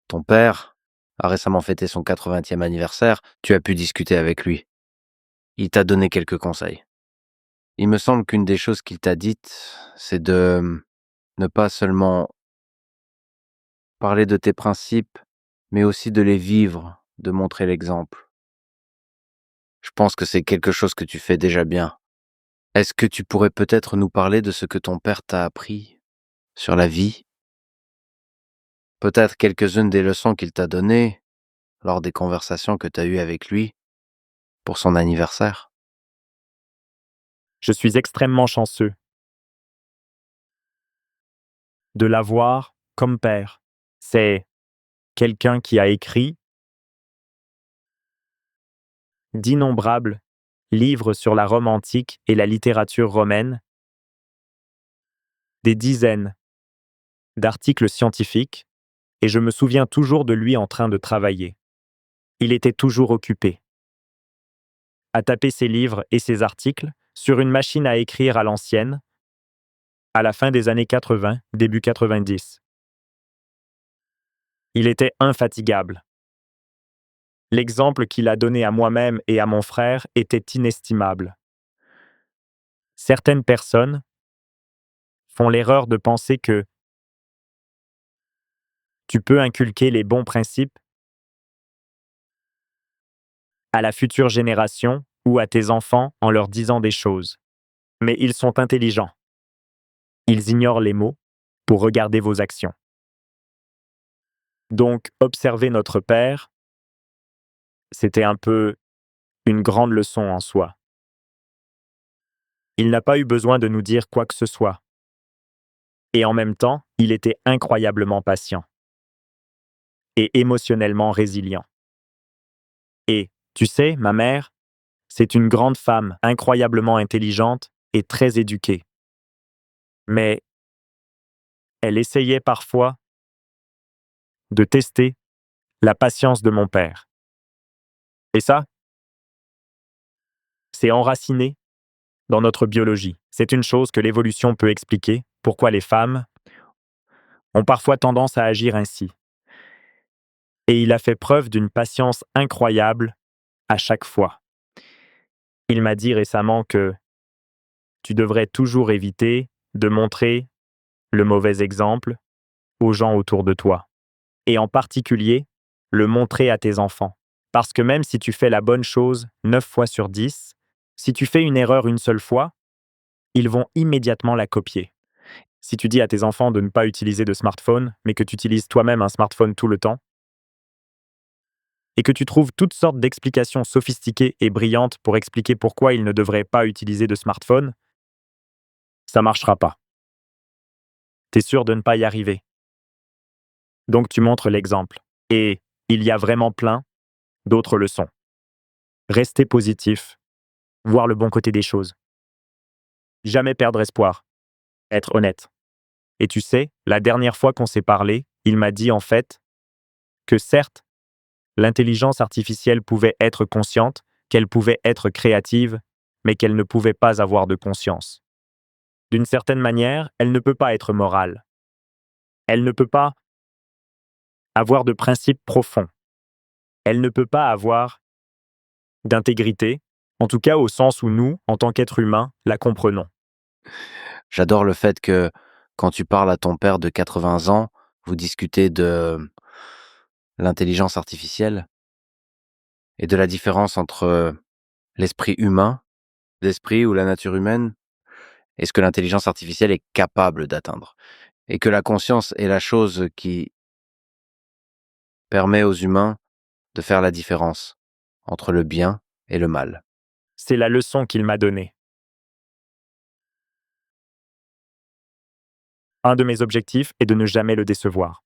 Ton père a récemment fêté son 80e anniversaire, tu as pu discuter avec lui. Il t'a donné quelques conseils. Il me semble qu'une des choses qu'il t'a dites, c'est de ne pas seulement parler de tes principes, mais aussi de les vivre, de montrer l'exemple. Je pense que c'est quelque chose que tu fais déjà bien. Est-ce que tu pourrais peut-être nous parler de ce que ton père t'a appris sur la vie? Peut-être quelques-unes des leçons qu'il t'a données lors des conversations que tu as eues avec lui pour son anniversaire? Je suis extrêmement chanceux de l'avoir comme père. C'est quelqu'un qui a écrit d'innombrables livres sur la Rome antique et la littérature romaine, des dizaines d'articles scientifiques, et je me souviens toujours de lui en train de travailler. Il était toujours occupé à taper ses livres et ses articles sur une machine à écrire à l'ancienne, à la fin des années 80, début 90. Il était infatigable. L'exemple qu'il a donné à moi-même et à mon frère était inestimable. Certaines personnes font l'erreur de penser que tu peux inculquer les bons principes à la future génération ou à tes enfants en leur disant des choses. Mais ils sont intelligents. Ils ignorent les mots pour regarder vos actions. Donc, observer notre Père, c'était un peu une grande leçon en soi. Il n'a pas eu besoin de nous dire quoi que ce soit. Et en même temps, il était incroyablement patient et émotionnellement résilient. Et, tu sais, ma mère, c'est une grande femme, incroyablement intelligente et très éduquée. Mais elle essayait parfois de tester la patience de mon père. Et ça, c'est enraciné dans notre biologie. C'est une chose que l'évolution peut expliquer, pourquoi les femmes ont parfois tendance à agir ainsi. Et il a fait preuve d'une patience incroyable à chaque fois. Il m'a dit récemment que tu devrais toujours éviter de montrer le mauvais exemple aux gens autour de toi. Et en particulier, le montrer à tes enfants. Parce que même si tu fais la bonne chose 9 fois sur 10, si tu fais une erreur une seule fois, ils vont immédiatement la copier. Si tu dis à tes enfants de ne pas utiliser de smartphone, mais que tu utilises toi-même un smartphone tout le temps, et que tu trouves toutes sortes d'explications sophistiquées et brillantes pour expliquer pourquoi ils ne devraient pas utiliser de smartphone, ça marchera pas. T'es sûr de ne pas y arriver. Donc tu montres l'exemple. Et il y a vraiment plein d'autres leçons. Rester positif, voir le bon côté des choses. Jamais perdre espoir. Être honnête. Et tu sais, la dernière fois qu'on s'est parlé, il m'a dit en fait que certes, l'intelligence artificielle pouvait être consciente, qu'elle pouvait être créative, mais qu'elle ne pouvait pas avoir de conscience. D'une certaine manière, elle ne peut pas être morale. Elle ne peut pas avoir de principes profonds. Elle ne peut pas avoir d'intégrité, en tout cas au sens où nous, en tant qu'êtres humains, la comprenons. J'adore le fait que quand tu parles à ton père de 80 ans, vous discutez de l'intelligence artificielle et de la différence entre l'esprit humain, l'esprit ou la nature humaine, et ce que l'intelligence artificielle est capable d'atteindre. Et que la conscience est la chose qui permet aux humains de faire la différence entre le bien et le mal. C'est la leçon qu'il m'a donnée. Un de mes objectifs est de ne jamais le décevoir.